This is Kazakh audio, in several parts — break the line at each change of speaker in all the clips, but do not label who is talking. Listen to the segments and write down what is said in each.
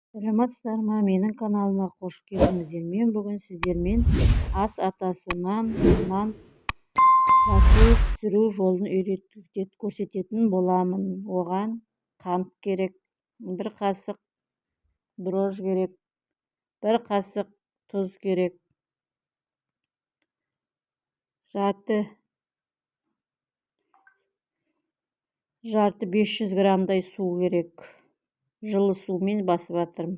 Саламатсыздар ма? Менің каналыма қош келдіңіздер. Мен бүгін сіздермен ас атасынан нан басу пісіру жолын көрсететін боламын. Оған қант керек, бір қасық дрожь керек, бір қасық тұз керек, жарты 500 грамдай су керек. Жылы сумен басып жатырмын.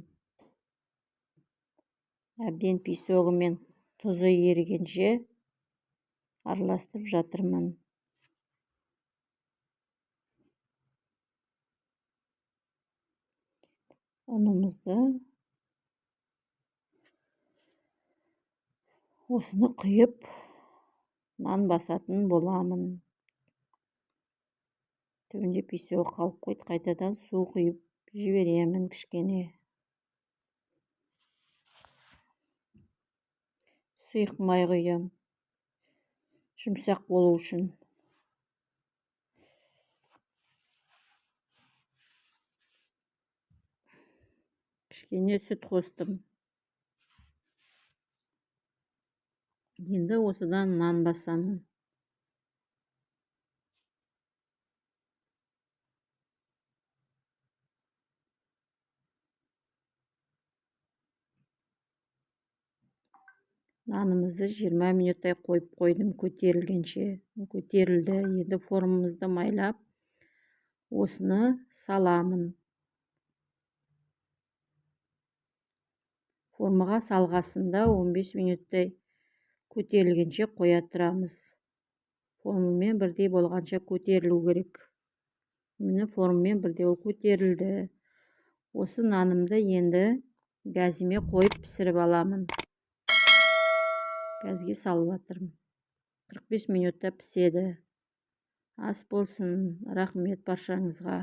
Әбден песогы мен тұзы ерігенше араластырып жатырмын. Ұнымызды осыны құйып нан басатын боламын. Түбінде песогы қалып қойды, қайтадан су құйып жіберемін кішкене. Сұйық май құям, жұмсақ болу үшін. Кішкене сүт қостым. Енді осыдан нан басамын. Нанымызды 20 минуттай қойып қойдым көтерілгенше. Көтерілді. Енді формамызды майлап, осыны саламын. Формаға салғасында 15 минуттай көтерілгенше қоя тұрамыз. Формамен бірдей болғанша көтерілу керек. Міне формамен бірдей ол көтерілді. Осы нанымды енді газыме қойып пісіріп аламын. Газге салып жатырмын. 45 минутта піседі. Ас болсын. Рахмет баршаңызға.